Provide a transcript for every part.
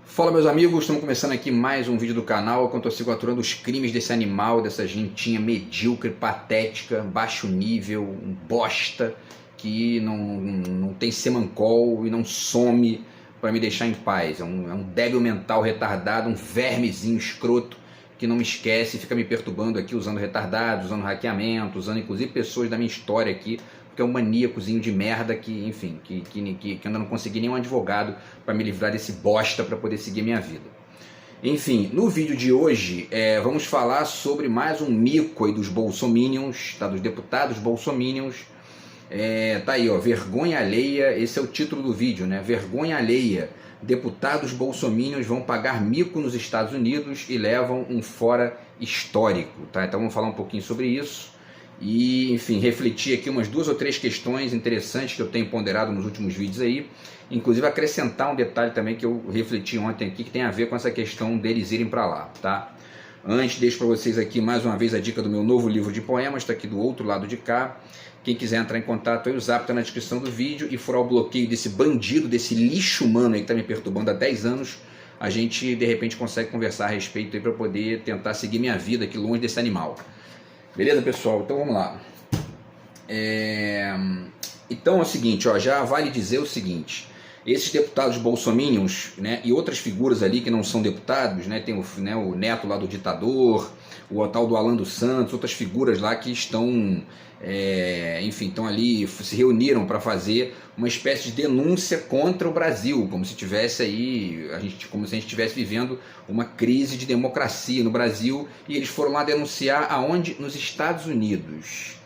Fala, meus amigos, estamos começando aqui mais um vídeo do canal enquanto eu sigo aturando os crimes desse animal, dessa gentinha medíocre, patética, baixo nível, um bosta que não tem semancol e não some para me deixar em paz. É um débil mental retardado, um vermezinho escroto que não me esquece e fica me perturbando aqui usando retardados, usando hackeamento, usando inclusive pessoas da minha história aqui, porque é um maníacozinho de merda que, enfim, que ainda não consegui nenhum advogado para me livrar desse bosta para poder seguir minha vida. Enfim, no vídeo de hoje vamos falar sobre mais um mico aí dos bolsominions, tá? Dos deputados bolsominions. Tá aí, ó, vergonha alheia, esse é o título do vídeo, né? Vergonha alheia. Deputados bolsominions vão pagar mico nos Estados Unidos e levam um fora histórico, tá? Então vamos falar um pouquinho sobre isso. E, enfim, refletir aqui umas 2 ou 3 questões interessantes que eu tenho ponderado nos últimos vídeos aí. Inclusive acrescentar um detalhe também que eu refleti ontem aqui, que tem a ver com essa questão deles irem para lá, tá? Antes, deixo para vocês aqui mais uma vez a dica do meu novo livro de poemas, está aqui do outro lado de cá. Quem quiser entrar em contato aí, o zap está na descrição do vídeo e furar o bloqueio desse bandido, desse lixo humano aí que está me perturbando há 10 anos, a gente de repente consegue conversar a respeito aí para poder tentar seguir minha vida aqui longe desse animal. Beleza, pessoal? Então vamos lá. Então é o seguinte, ó, já vale dizer o seguinte: esses deputados bolsominions, né, e outras figuras ali que não são deputados, né, tem o neto lá do ditador, o tal do Alan dos Santos, outras figuras lá que estão, enfim, estão ali, se reuniram para fazer uma espécie de denúncia contra o Brasil, como se tivesse aí, como se a gente estivesse vivendo uma crise de democracia no Brasil, e eles foram lá denunciar aonde? Nos Estados Unidos.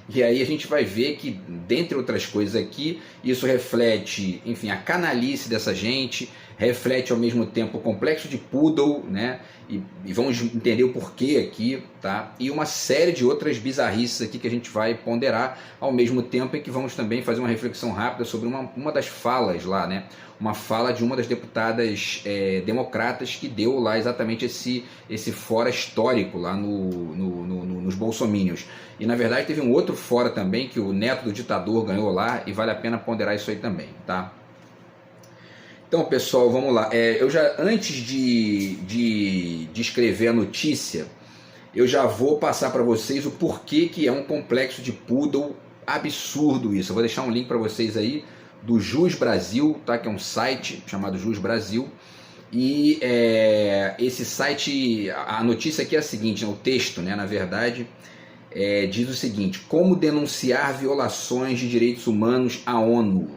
E aí a gente vai ver que, dentre outras coisas aqui, isso reflete, enfim, a canalice dessa gente, reflete ao mesmo tempo o complexo de Poodle, né? E vamos entender o porquê aqui, tá? E uma série de outras bizarrices aqui que a gente vai ponderar, ao mesmo tempo em que vamos também fazer uma reflexão rápida sobre uma das falas lá, né? Uma fala de uma das deputadas democratas que deu lá exatamente esse fora histórico lá nos bolsominions. E na verdade teve um outro fora também que o neto do ditador ganhou lá, e vale a pena ponderar isso aí também, tá? Então, pessoal, vamos lá. Eu já, antes de escrever a notícia, eu já vou passar para vocês o porquê que é um complexo de Poodle absurdo isso. Eu vou deixar um link para vocês aí do Jus Brasil, tá? Que é um site chamado Jus Brasil. E esse site, a notícia aqui é a seguinte, o texto, né, na verdade, diz o seguinte: como denunciar violações de direitos humanos à ONU,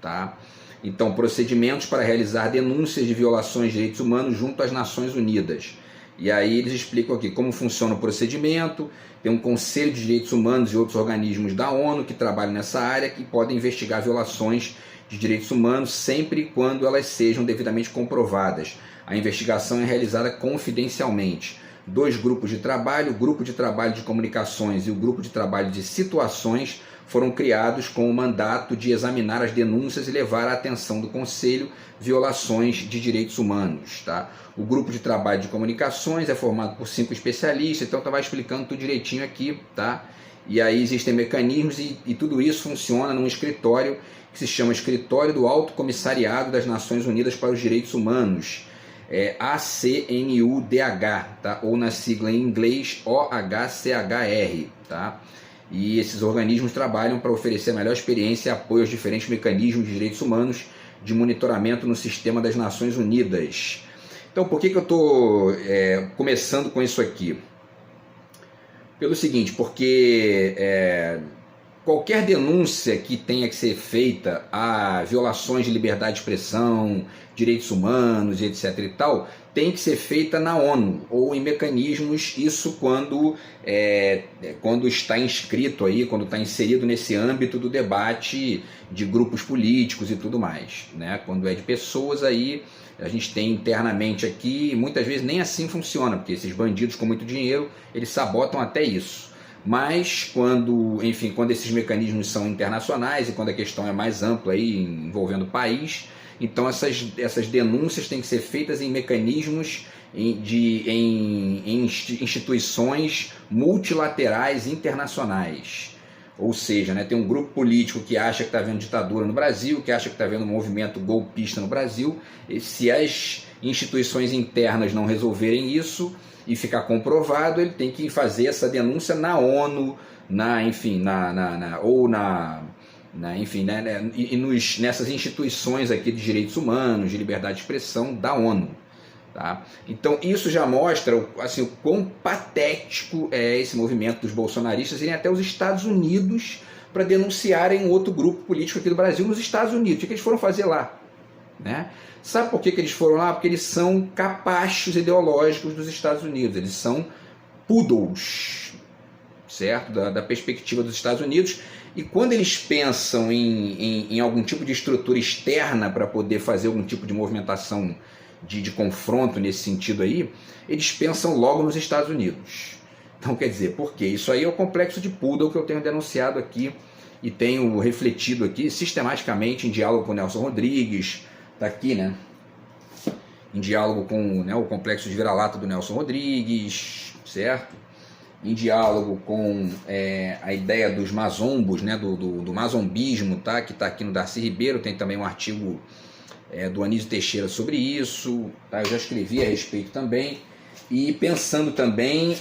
tá? Então, procedimentos para realizar denúncias de violações de direitos humanos junto às Nações Unidas. E aí eles explicam aqui como funciona o procedimento. Tem um Conselho de Direitos Humanos e outros organismos da ONU que trabalham nessa área, que podem investigar violações de direitos humanos sempre quando elas sejam devidamente comprovadas. A investigação é realizada confidencialmente. 2 grupos de trabalho, o Grupo de Trabalho de Comunicações e o Grupo de Trabalho de Situações, foram criados com o mandato de examinar as denúncias e levar à atenção do Conselho violações de direitos humanos, tá? O Grupo de Trabalho de Comunicações é formado por 5 especialistas, então estava explicando tudo direitinho aqui, tá? E aí existem mecanismos e tudo isso funciona num escritório que se chama Escritório do Alto Comissariado das Nações Unidas para os Direitos Humanos, ACNUDH, tá? Ou na sigla em inglês OHCHR, tá? E esses organismos trabalham para oferecer a melhor experiência e apoio aos diferentes mecanismos de direitos humanos de monitoramento no sistema das Nações Unidas. Então, por que eu estou começando com isso aqui? Pelo seguinte, porque qualquer denúncia que tenha que ser feita a violações de liberdade de expressão, direitos humanos, etc. e tal, tem que ser feita na ONU ou em mecanismos, isso quando está inscrito aí, quando está inserido nesse âmbito do debate de grupos políticos e tudo mais, né? Quando é de pessoas aí, a gente tem internamente aqui, e muitas vezes nem assim funciona, porque esses bandidos com muito dinheiro, eles sabotam até isso. Mas quando esses mecanismos são internacionais e quando a questão é mais ampla aí, envolvendo o país, então essas denúncias têm que ser feitas em mecanismos, em instituições multilaterais internacionais. Ou seja, né, tem um grupo político que acha que está havendo ditadura no Brasil, que acha que está havendo um movimento golpista no Brasil, e se as instituições internas não resolverem isso e ficar comprovado, ele tem que fazer essa denúncia na ONU, nessas instituições aqui de direitos humanos, de liberdade de expressão da ONU. Tá? Então isso já mostra assim, o quão patético é esse movimento dos bolsonaristas irem até os Estados Unidos para denunciarem outro grupo político aqui do Brasil nos Estados Unidos. O que eles foram fazer lá? Né? Sabe por que eles foram lá? Porque eles são capachos ideológicos dos Estados Unidos, eles são poodles, certo? Da perspectiva dos Estados Unidos. E quando eles pensam em algum tipo de estrutura externa para poder fazer algum tipo de movimentação de confronto nesse sentido aí, eles pensam logo nos Estados Unidos. Então, quer dizer, por quê? Isso aí é o complexo de Poodle que eu tenho denunciado aqui e tenho refletido aqui sistematicamente em diálogo com o Nelson Rodrigues, tá aqui, né? Em diálogo com, né, o complexo de vira-lata do Nelson Rodrigues, certo? Em diálogo com a ideia dos mazombos, né, do mazombismo, tá? Que está aqui no Darcy Ribeiro, tem também um artigo do Anísio Teixeira sobre isso, tá? Eu já escrevi a respeito também, e pensando também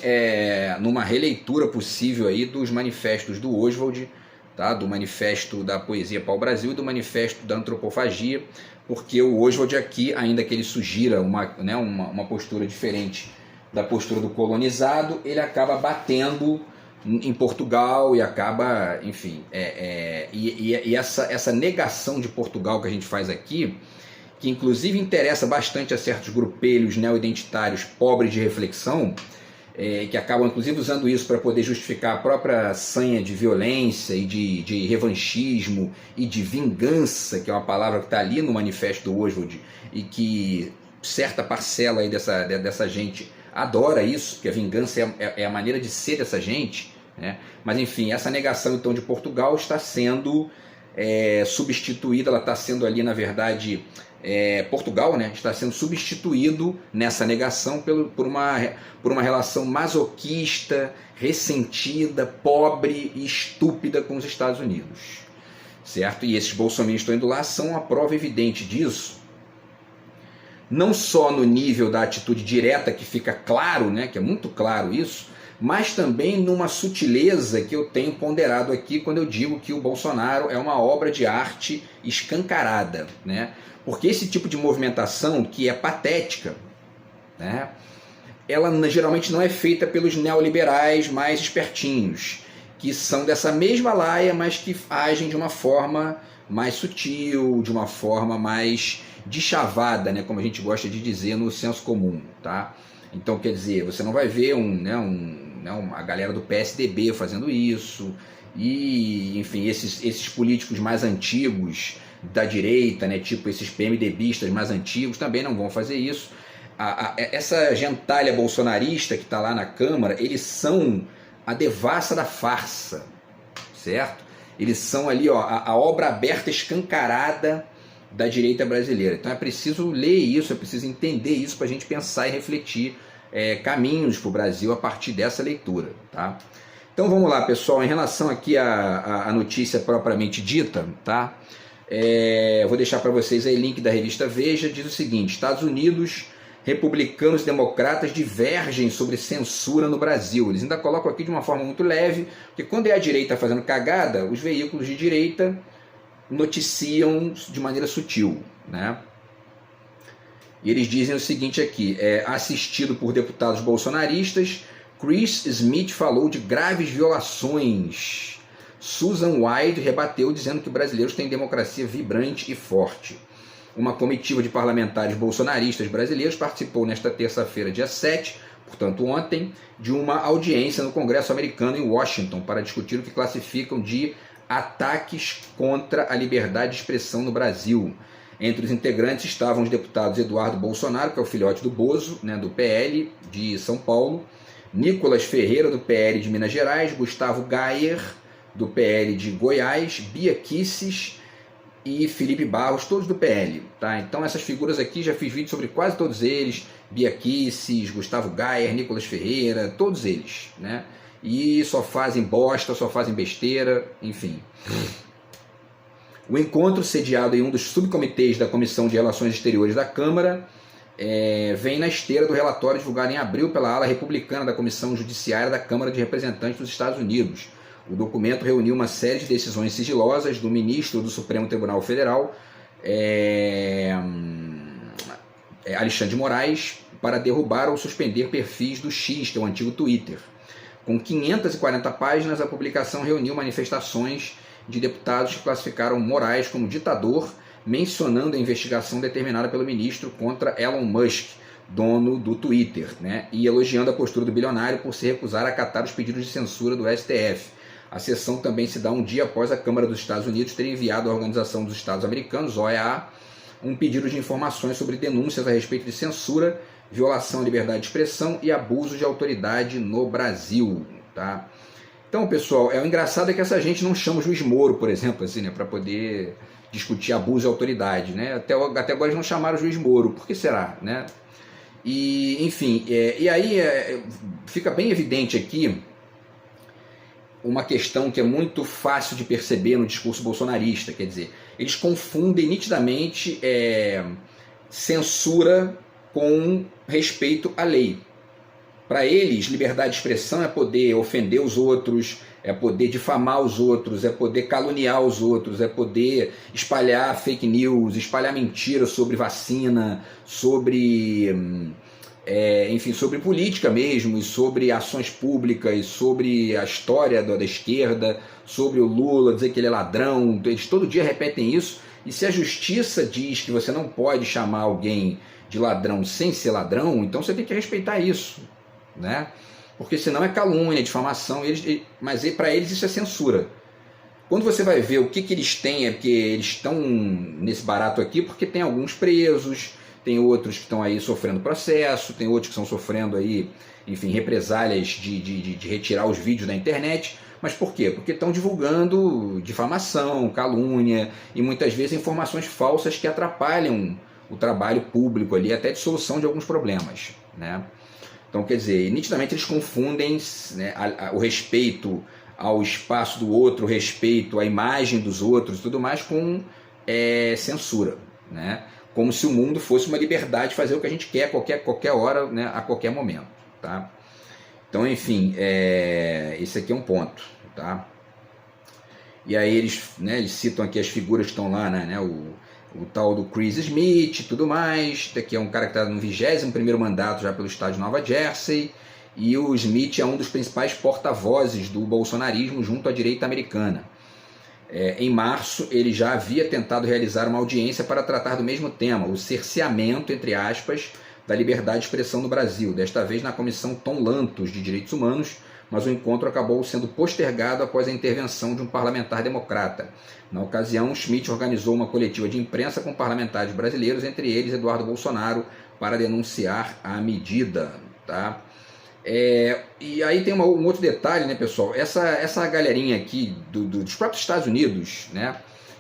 numa releitura possível aí dos manifestos do Oswald, tá? Do manifesto da Poesia Pau-Brasil e do manifesto da Antropofagia, porque o Oswald aqui, ainda que ele sugira uma postura diferente da postura do colonizado, ele acaba batendo em Portugal e acaba, enfim, essa negação de Portugal que a gente faz aqui, que inclusive interessa bastante a certos grupelhos neo-identitários pobres de reflexão, que acabam inclusive usando isso para poder justificar a própria sanha de violência e de revanchismo e de vingança, que é uma palavra que está ali no manifesto do Oswald e que certa parcela aí dessa gente adora isso, porque a vingança é a maneira de ser dessa gente, né? Mas enfim, essa negação então de Portugal está sendo substituída, ela está sendo ali na verdade... Portugal, né, está sendo substituído nessa negação por uma relação masoquista, ressentida, pobre e estúpida com os Estados Unidos, certo? E esses bolsonaristas que estão indo lá são a prova evidente disso, não só no nível da atitude direta, que fica claro, né, que é muito claro isso, mas também numa sutileza que eu tenho ponderado aqui quando eu digo que o Bolsonaro é uma obra de arte escancarada, né? Porque esse tipo de movimentação, que é patética, né, ela geralmente não é feita pelos neoliberais mais espertinhos, que são dessa mesma laia, mas que agem de uma forma mais sutil, de uma forma mais deschavada, né, como a gente gosta de dizer no senso comum. Tá? Então, quer dizer, você não vai ver a galera do PSDB fazendo isso, e, enfim, esses políticos mais antigos da direita, né, tipo esses PMDBistas mais antigos, também não vão fazer isso. Essa gentalha bolsonarista que está lá na Câmara, eles são a devassa da farsa, certo? Eles são ali a obra aberta, escancarada da direita brasileira. Então é preciso ler isso, é preciso entender isso para a gente pensar e refletir caminhos para o Brasil a partir dessa leitura. Tá? Então vamos lá, pessoal, em relação aqui à notícia propriamente dita, tá? Vou deixar para vocês aí o link da revista Veja, diz o seguinte: Estados Unidos, republicanos e democratas divergem sobre censura no Brasil. Eles ainda colocam aqui de uma forma muito leve, porque quando é a direita fazendo cagada, os veículos de direita noticiam de maneira sutil, né? E eles dizem o seguinte aqui: assistido por deputados bolsonaristas, Chris Smith falou de graves violações. Susan White rebateu dizendo que brasileiros têm democracia vibrante e forte. Uma comitiva de parlamentares bolsonaristas brasileiros participou nesta terça-feira, dia 7, portanto ontem, de uma audiência no Congresso americano em Washington para discutir o que classificam de ataques contra a liberdade de expressão no Brasil. Entre os integrantes estavam os deputados Eduardo Bolsonaro, que é o filhote do Bozo, né, do PL de São Paulo, Nicolas Ferreira, do PL de Minas Gerais, Gustavo Gayer, do PL de Goiás, Bia Kicis e Felipe Barros, todos do PL. Tá? Então essas figuras aqui, já fiz vídeo sobre quase todos eles, Bia Kicis, Gustavo Gayer, Nicolas Ferreira, todos eles. Né? e só fazem bosta, só fazem besteira, enfim. O encontro, sediado em um dos subcomitês da Comissão de Relações Exteriores da Câmara, vem na esteira do relatório divulgado em abril pela ala republicana da Comissão Judiciária da Câmara de Representantes dos Estados Unidos. O documento reuniu uma série de decisões sigilosas do ministro do Supremo Tribunal Federal, Alexandre de Moraes, para derrubar ou suspender perfis do X, que é o antigo Twitter. Com 540 páginas, a publicação reuniu manifestações de deputados que classificaram Moraes como ditador, mencionando a investigação determinada pelo ministro contra Elon Musk, dono do Twitter, né, e elogiando a postura do bilionário por se recusar a acatar os pedidos de censura do STF. A sessão também se dá um dia após a Câmara dos Estados Unidos ter enviado à Organização dos Estados Americanos, OEA, um pedido de informações sobre denúncias a respeito de censura, violação à liberdade de expressão e abuso de autoridade no Brasil. Tá? Então, pessoal, o engraçado é que essa gente não chama o juiz Moro, por exemplo, assim, né, para poder discutir abuso de autoridade. Né? Até agora eles não chamaram o juiz Moro. Por que será? Né? E, enfim, e aí fica bem evidente aqui uma questão que é muito fácil de perceber no discurso bolsonarista, quer dizer, eles confundem nitidamente censura com respeito à lei. Para eles, liberdade de expressão é poder ofender os outros, é poder difamar os outros, é poder caluniar os outros, é poder espalhar fake news, espalhar mentiras sobre vacina, sobre, enfim, sobre política mesmo, e sobre ações públicas, e sobre a história da esquerda, sobre o Lula, dizer que ele é ladrão. Eles todo dia repetem isso, e se a justiça diz que você não pode chamar alguém de ladrão sem ser ladrão, então você tem que respeitar isso, né? Porque senão é calúnia, difamação, mas para eles isso é censura. Quando você vai ver o que eles têm, é porque eles estão nesse barato aqui porque tem alguns presos, tem outros que estão aí sofrendo processo, tem outros que estão sofrendo aí, enfim, represálias de retirar os vídeos da internet. Mas por quê? Porque estão divulgando difamação, calúnia e muitas vezes informações falsas que atrapalham o trabalho público ali, até de solução de alguns problemas, né? Então, quer dizer, nitidamente eles confundem, né, o respeito ao espaço do outro, o respeito à imagem dos outros e tudo mais com censura, né? Como se o mundo fosse uma liberdade de fazer o que a gente quer a qualquer hora, né, a qualquer momento, tá? Então, enfim, esse aqui é um ponto, tá? E aí eles citam aqui as figuras que estão lá, né, o tal do Chris Smith e tudo mais, que é um cara que está no 21º mandato já pelo estado de Nova Jersey, e o Smith é um dos principais porta-vozes do bolsonarismo junto à direita americana. Em março, ele já havia tentado realizar uma audiência para tratar do mesmo tema, o cerceamento, entre aspas, da liberdade de expressão no Brasil, desta vez na Comissão Tom Lantos de Direitos Humanos, mas o encontro acabou sendo postergado após a intervenção de um parlamentar democrata. Na ocasião, Schmidt organizou uma coletiva de imprensa com parlamentares brasileiros, entre eles Eduardo Bolsonaro, para denunciar a medida. Tá? E aí tem um outro detalhe, né, pessoal? Essa galerinha aqui dos próprios Estados Unidos, né,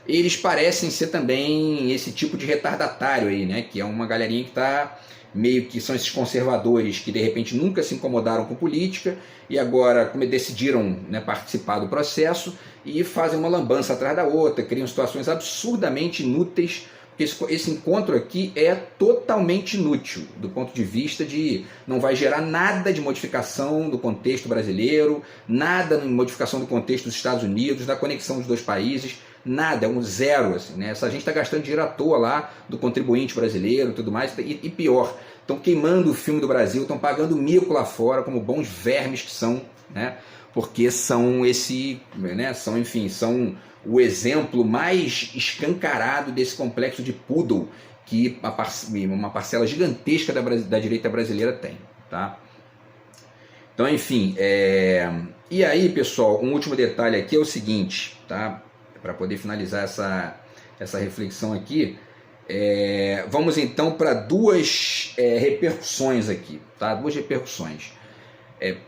eles parecem ser também esse tipo de retardatário aí, né, que é uma galerinha que está meio que são esses conservadores que de repente nunca se incomodaram com política e agora como decidiram, né, participar do processo e fazem uma lambança atrás da outra, criam situações absurdamente inúteis. Esse encontro aqui é totalmente inútil do ponto de vista de não vai gerar nada de modificação do contexto brasileiro, nada de modificação do contexto dos Estados Unidos, da conexão dos dois países, nada, é um zero. Assim, né? Essa gente está gastando dinheiro à toa lá do contribuinte brasileiro e tudo mais, e pior, estão queimando o filme do Brasil, estão pagando mico lá fora como bons vermes que são, né? Porque são são o exemplo mais escancarado desse complexo de poodle que uma parcela gigantesca da direita brasileira tem, tá? Então, enfim, e aí, pessoal, um último detalhe aqui é o seguinte, tá? Para poder finalizar essa reflexão aqui, vamos então para duas repercussões aqui, tá? Duas repercussões.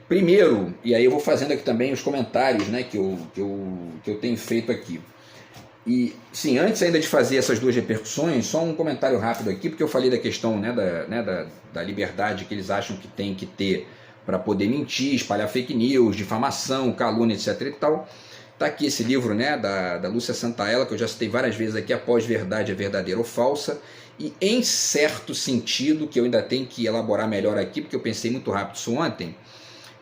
Primeiro, e aí eu vou fazendo aqui também os comentários, né, que eu tenho feito aqui. E, sim, antes ainda de fazer essas duas repercussões, só um comentário rápido aqui, porque eu falei da questão, né, da liberdade que eles acham que tem que ter para poder mentir, espalhar fake news, difamação, calúnia, etc. e tal. Está aqui esse livro, né, da Lúcia Santaella, que eu já citei várias vezes aqui, A Pós-Verdade é Verdadeira ou Falsa, e em certo sentido, que eu ainda tenho que elaborar melhor aqui, porque eu pensei muito rápido isso ontem,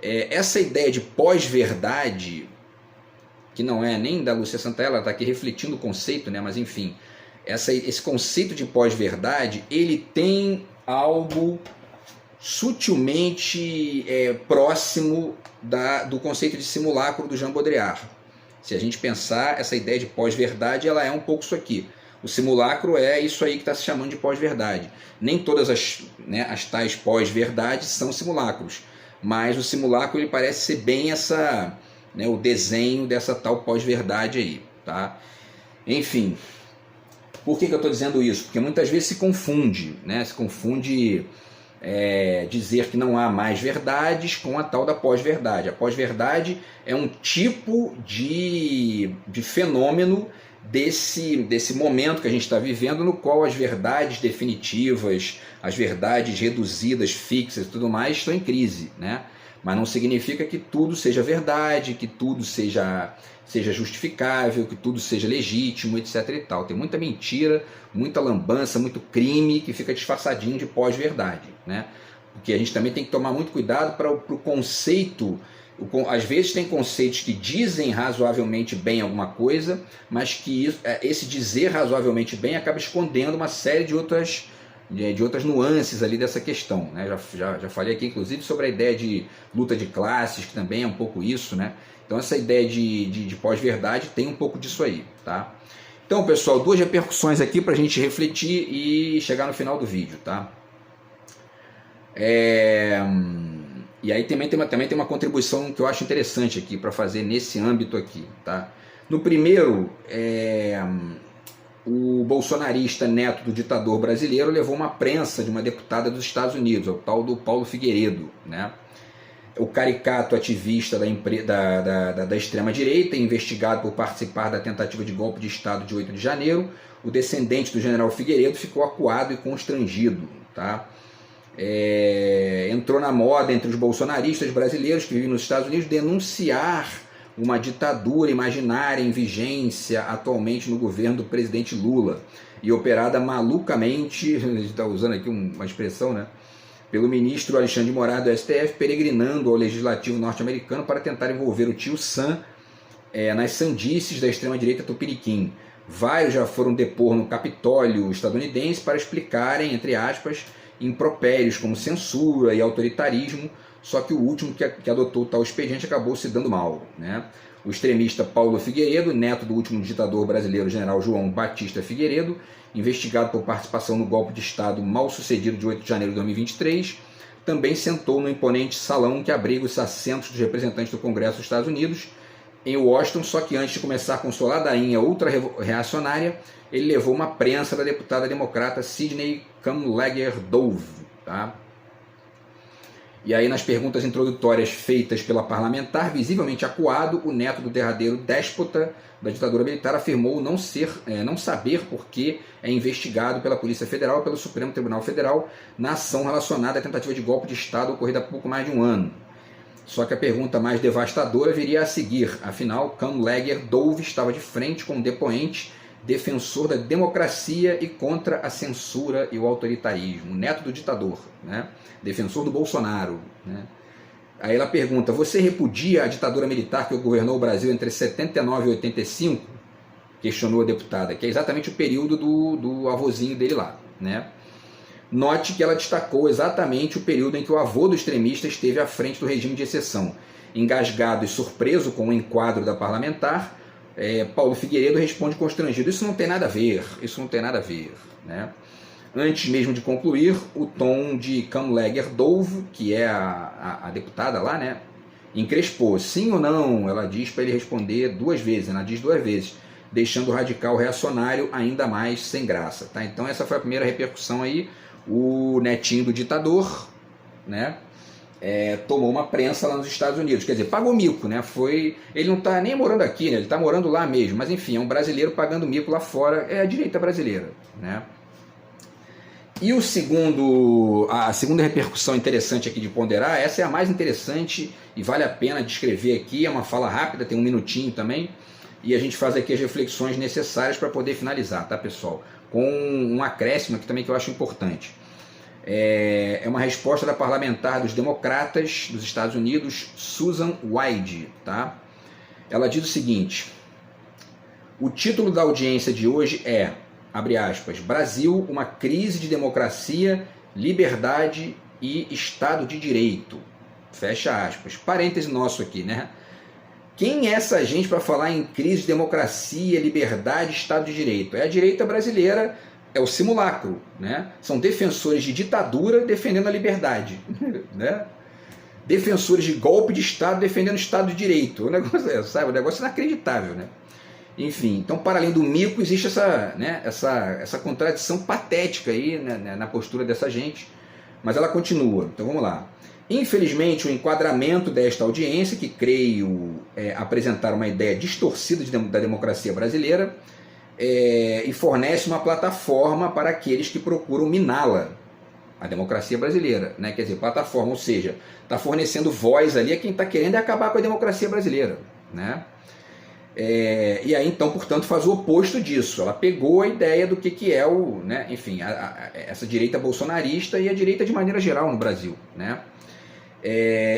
essa ideia de pós-verdade, que não é nem da Lúcia Santaella, ela está aqui refletindo o conceito, né, mas enfim, esse conceito de pós-verdade, ele tem algo sutilmente próximo do conceito de simulacro do Jean Baudrillard. Se a gente pensar, essa ideia de pós-verdade, ela é um pouco isso aqui. O simulacro é isso aí que está se chamando de pós-verdade. Nem todas as tais pós-verdades são simulacros, mas o simulacro ele parece ser bem o desenho dessa tal pós-verdade aí. Tá? Enfim, por que eu estou dizendo isso? Porque muitas vezes se confunde, né? Se confunde dizer que não há mais verdades com a tal da pós-verdade. A pós-verdade é um tipo de fenômeno desse momento que a gente está vivendo, no qual as verdades definitivas, as verdades reduzidas, fixas e tudo mais estão em crise, né? Mas não significa que tudo seja verdade, que tudo seja justificável, que tudo seja legítimo, etc. e tal. Tem muita mentira, muita lambança, muito crime que fica disfarçadinho de pós-verdade, né? Porque a gente também tem que tomar muito cuidado para o conceito. Às vezes tem conceitos que dizem razoavelmente bem alguma coisa, mas que esse dizer razoavelmente bem acaba escondendo uma série de outras nuances ali dessa questão, né? Já falei aqui inclusive sobre a ideia de luta de classes, que também é um pouco isso, né? Então essa ideia de pós-verdade tem um pouco disso aí, tá? Então, pessoal, 2 repercussões aqui para a gente refletir e chegar no final do vídeo, tá? E aí também tem uma contribuição que eu acho interessante aqui para fazer nesse âmbito aqui, tá? No primeiro, o bolsonarista neto do ditador brasileiro levou uma prensa de uma deputada dos Estados Unidos, o tal do Paulo Figueiredo, né? O caricato ativista da extrema-direita, investigado por participar da tentativa de golpe de Estado de 8 de janeiro, o descendente do general Figueiredo ficou acuado e constrangido, tá? Entrou na moda entre os bolsonaristas brasileiros que vivem nos Estados Unidos denunciar uma ditadura imaginária em vigência atualmente no governo do presidente Lula e operada malucamente, a gente está usando aqui uma expressão, né, pelo ministro Alexandre de Moraes do STF, peregrinando ao legislativo norte-americano para tentar envolver o tio Sam nas sandices da extrema-direita tupiniquim. Vários já foram depor no Capitólio estadunidense para explicarem, entre aspas, impropérios como censura e autoritarismo, só que o último que adotou tal expediente acabou se dando mal, né? O extremista Paulo Figueiredo, neto do último ditador brasileiro, general João Batista Figueiredo, investigado por participação no golpe de Estado mal sucedido de 8 de janeiro de 2023, também sentou no imponente salão que abriga os assentos dos representantes do Congresso dos Estados Unidos, em Washington, só que antes de começar com sua ladainha ultra-reacionária, ele levou uma prensa da deputada democrata Sidney Kamlager Dove, tá? E aí, nas perguntas introdutórias feitas pela parlamentar, visivelmente acuado, o neto do derradeiro déspota da ditadura militar afirmou não saber por que é investigado pela Polícia Federal e pelo Supremo Tribunal Federal na ação relacionada à tentativa de golpe de Estado ocorrida há pouco mais de um ano. Só que a pergunta mais devastadora viria a seguir. Afinal, Kamlager Dove estava de frente com um depoente defensor da democracia e contra a censura e o autoritarismo, neto do ditador, né? Defensor do Bolsonaro, né? Aí ela pergunta: você repudia a ditadura militar que governou o Brasil entre 79 e 85? Questionou a deputada, que é exatamente o período do avôzinho dele lá, né? Note que ela destacou exatamente o período em que o avô do extremista esteve à frente do regime de exceção. Engasgado e surpreso com o enquadro da parlamentar, Paulo Figueiredo responde constrangido: isso não tem nada a ver, né? Antes mesmo de concluir, o tom de Kamlager Dove, que é a deputada lá, né, encrespou. Sim ou não? Ela diz para ele responder 2 vezes, ela diz 2 vezes, deixando o radical reacionário ainda mais sem graça, tá? Então essa foi a primeira repercussão aí. O netinho do ditador, né, tomou uma prensa lá nos Estados Unidos, quer dizer, pagou mico, né? Ele não está nem morando aqui, né? Ele está morando lá mesmo, mas enfim, é um brasileiro pagando mico lá fora, é a direita brasileira, né? E a segunda repercussão interessante aqui de ponderar, essa é a mais interessante e vale a pena descrever aqui, é uma fala rápida, tem um minutinho também, e a gente faz aqui as reflexões necessárias para poder finalizar, tá, pessoal? Com um acréscimo aqui também que eu acho importante. É uma resposta da parlamentar dos democratas dos Estados Unidos, Susan Wyde, tá? Ela diz o seguinte: o título da audiência de hoje é, abre aspas, Brasil, uma crise de democracia, liberdade e Estado de Direito. Fecha aspas. Parêntese nosso aqui, né? Quem é essa gente para falar em crise de democracia, liberdade e Estado de Direito? É a direita brasileira, é o simulacro, né? São defensores de ditadura defendendo a liberdade, né? Defensores de golpe de Estado defendendo o Estado de Direito. O negócio, sabe? O negócio é inacreditável, né? Enfim, então, para além do mico, existe essa contradição patética aí, né, na postura dessa gente, mas ela continua. Então vamos lá. Infelizmente, o enquadramento desta audiência, que creio apresentar uma ideia distorcida da democracia brasileira, e fornece uma plataforma para aqueles que procuram miná-la, a democracia brasileira, né? Quer dizer, plataforma, ou seja, está fornecendo voz ali a quem está querendo acabar com a democracia brasileira, né? E aí, então, portanto, faz o oposto disso. Ela pegou a ideia do que é né, enfim, essa direita bolsonarista e a direita de maneira geral no Brasil, né?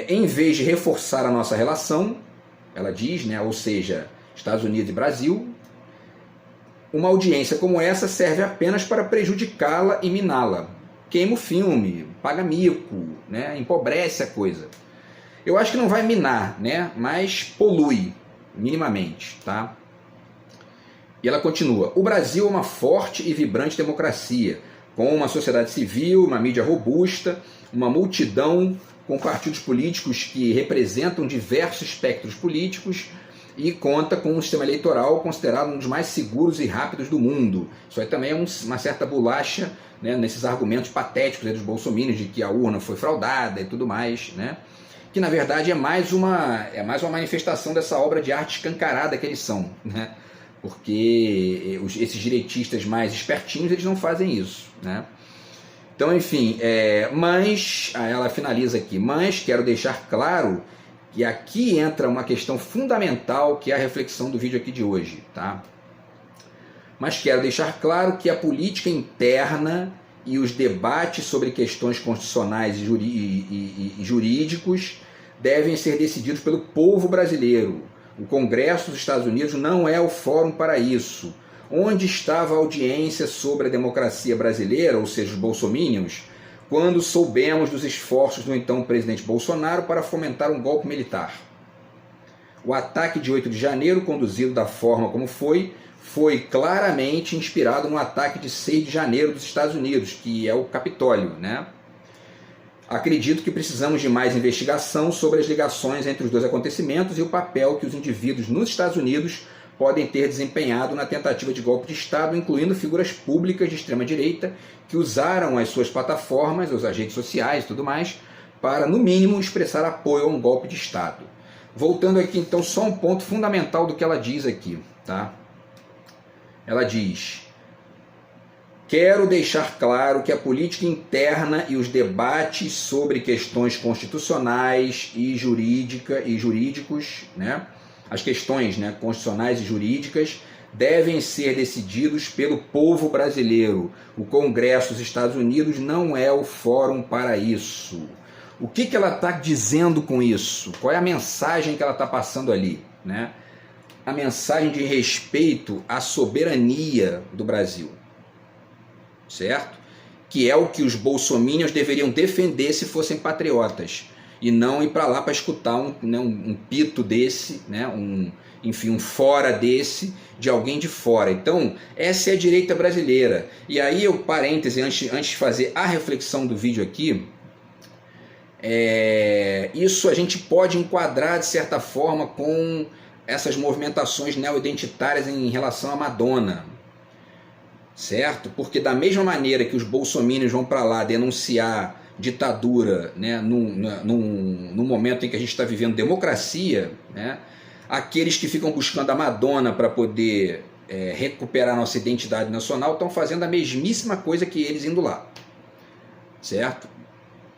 Em vez de reforçar a nossa relação, ela diz, né, ou seja, Estados Unidos e Brasil, uma audiência como essa serve apenas para prejudicá-la e miná-la. Queima o filme, paga mico, né, empobrece a coisa. Eu acho que não vai minar, né, mas polui minimamente, tá? E ela continua: o Brasil é uma forte e vibrante democracia, com uma sociedade civil, uma mídia robusta, uma multidão com partidos políticos que representam diversos espectros políticos e conta com um sistema eleitoral considerado um dos mais seguros e rápidos do mundo. Isso aí também é uma certa bolacha, né, nesses argumentos patéticos dos bolsominions de que a urna foi fraudada e tudo mais, né? Que na verdade é mais uma manifestação dessa obra de arte escancarada que eles são, né? Porque esses direitistas mais espertinhos, eles não fazem isso, né? Então, enfim, mas ela finaliza aqui, mas quero deixar claro que aqui entra uma questão fundamental, que é a reflexão do vídeo aqui de hoje, tá? Mas quero deixar claro que a política interna e os debates sobre questões constitucionais e jurídicos devem ser decididos pelo povo brasileiro. O Congresso dos Estados Unidos não é o fórum para isso. Onde estava a audiência sobre a democracia brasileira, ou seja, os bolsominions, quando soubemos dos esforços do então presidente Bolsonaro para fomentar um golpe militar? O ataque de 8 de janeiro, conduzido da forma como foi claramente inspirado no ataque de 6 de janeiro dos Estados Unidos, que é o Capitólio, né? Acredito que precisamos de mais investigação sobre as ligações entre os dois acontecimentos e o papel que os indivíduos nos Estados Unidos podem ter desempenhado na tentativa de golpe de Estado, incluindo figuras públicas de extrema-direita que usaram as suas plataformas, as redes sociais e tudo mais, para, no mínimo, expressar apoio a um golpe de Estado. Voltando aqui, então, só um ponto fundamental do que ela diz aqui, tá? Ela diz: quero deixar claro que a política interna e os debates sobre questões constitucionais e jurídicos, né, as questões, né, constitucionais e jurídicas, devem ser decididos pelo povo brasileiro. O Congresso dos Estados Unidos não é o fórum para isso. O que ela está dizendo com isso? Qual é a mensagem que ela está passando ali, né? A mensagem de respeito à soberania do Brasil, certo? Que é o que os bolsominions deveriam defender se fossem patriotas, e não ir para lá para escutar um pito desse, né? Um fora desse, de alguém de fora. Então, essa é a direita brasileira. E aí, parêntese, antes de fazer a reflexão do vídeo aqui, isso a gente pode enquadrar, de certa forma, com essas movimentações neo-identitárias em relação à Madonna, certo? Porque da mesma maneira que os bolsominions vão para lá denunciar ditadura, né, no momento em que a gente está vivendo democracia, né, aqueles que ficam buscando a Madonna para poder recuperar nossa identidade nacional estão fazendo a mesmíssima coisa que eles indo lá, certo?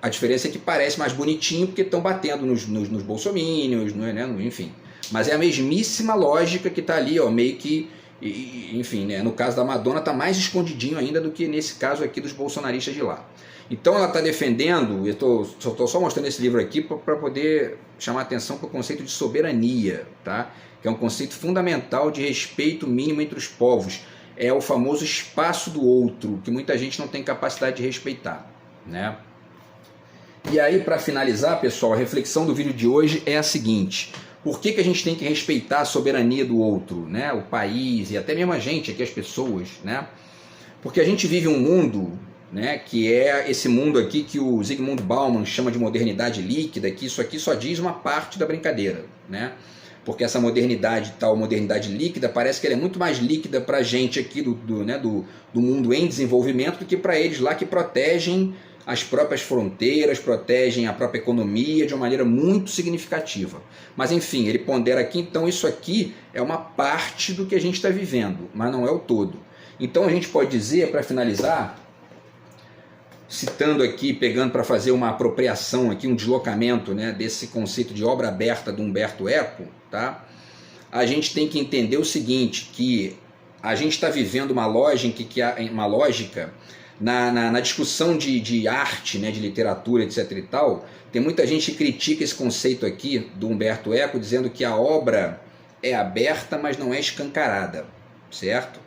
A diferença é que parece mais bonitinho porque estão batendo nos bolsominions, né? Enfim. Mas é a mesmíssima lógica que está ali, ó, meio que, enfim, né? No caso da Madonna está mais escondidinho ainda do que nesse caso aqui dos bolsonaristas de lá. Então ela está defendendo, eu estou só mostrando esse livro aqui para poder chamar a atenção para o conceito de soberania, tá? Que é um conceito fundamental de respeito mínimo entre os povos. É o famoso espaço do outro, que muita gente não tem capacidade de respeitar, né? E aí, para finalizar, pessoal, a reflexão do vídeo de hoje é a seguinte: por que a gente tem que respeitar a soberania do outro, né? O país e até mesmo a gente aqui, as pessoas, né? Porque a gente vive um mundo, né, que é esse mundo aqui que o Zygmunt Bauman chama de modernidade líquida, que isso aqui só diz uma parte da brincadeira, né? Porque essa modernidade, tal modernidade líquida, parece que ela é muito mais líquida para a gente aqui do mundo em desenvolvimento do que para eles lá que protegem as próprias fronteiras, protegem a própria economia de uma maneira muito significativa. Mas enfim, ele pondera aqui, então isso aqui é uma parte do que a gente está vivendo, mas não é o todo. Então a gente pode dizer, para finalizar, citando aqui, pegando para fazer uma apropriação aqui, um deslocamento, né, desse conceito de obra aberta do Umberto Eco, tá? A gente tem que entender o seguinte, que a gente está vivendo uma lógica na discussão de arte, né, de literatura, etc. e tal. Tem muita gente que critica esse conceito aqui do Umberto Eco, dizendo que a obra é aberta, mas não é escancarada, certo?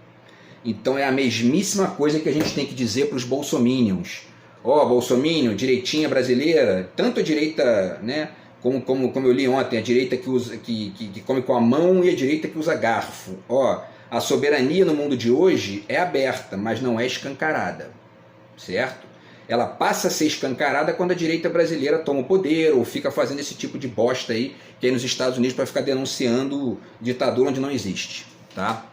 Então é a mesmíssima coisa que a gente tem que dizer para os bolsominions. Ó, bolsominion, direitinha brasileira, tanto a direita, né, como eu li ontem, a direita que come com a mão e a direita que usa garfo. Ó, a soberania no mundo de hoje é aberta, mas não é escancarada, certo? Ela passa a ser escancarada quando a direita brasileira toma o poder ou fica fazendo esse tipo de bosta aí, que aí nos Estados Unidos para ficar denunciando ditadura onde não existe, tá?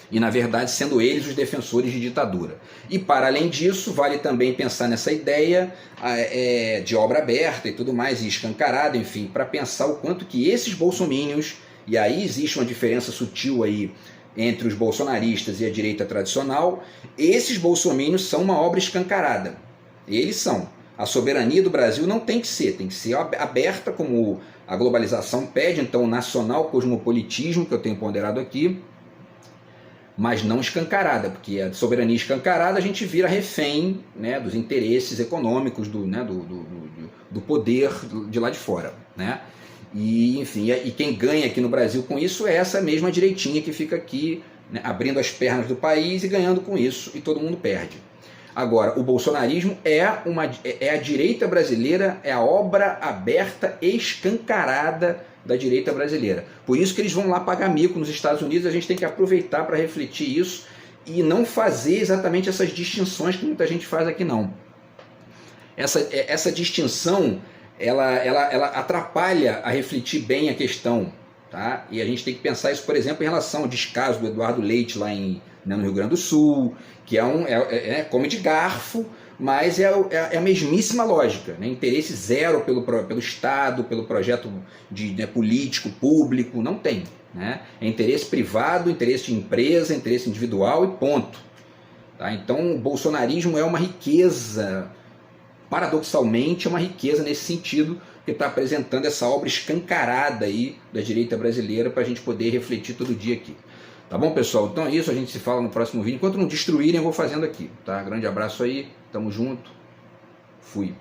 E na verdade sendo eles os defensores de ditadura. E para além disso, vale também pensar nessa ideia de obra aberta e tudo mais, e escancarada, enfim, para pensar o quanto que esses bolsominions, e aí existe uma diferença sutil aí entre os bolsonaristas e a direita tradicional, esses bolsominions são uma obra escancarada. Eles são. A soberania do Brasil não tem que ser aberta como a globalização pede, então o nacional cosmopolitismo, que eu tenho ponderado aqui, mas não escancarada, porque a soberania escancarada a gente vira refém, né, dos interesses econômicos, do poder de lá de fora, né? E enfim, e quem ganha aqui no Brasil com isso é essa mesma direitinha que fica aqui, né, abrindo as pernas do país e ganhando com isso, e todo mundo perde. Agora, o bolsonarismo é a direita brasileira, é a obra aberta e escancarada da direita brasileira. Por isso que eles vão lá pagar mico nos Estados Unidos, a gente tem que aproveitar para refletir isso e não fazer exatamente essas distinções que muita gente faz aqui não. Essa distinção, ela atrapalha a refletir bem a questão, tá? E a gente tem que pensar isso, por exemplo, em relação ao descaso do Eduardo Leite lá no Rio Grande do Sul, que come de garfo, mas é a mesmíssima lógica, né? Interesse zero pelo Estado, pelo projeto político, público, não tem, né? É interesse privado, interesse de empresa, interesse individual e ponto, tá? Então o bolsonarismo é uma riqueza, paradoxalmente é uma riqueza nesse sentido, que está apresentando essa obra escancarada aí da direita brasileira para a gente poder refletir todo dia aqui. Tá bom, pessoal? Então é isso, a gente se fala no próximo vídeo. Enquanto não destruírem, eu vou fazendo aqui, tá? Grande abraço aí, tamo junto, fui.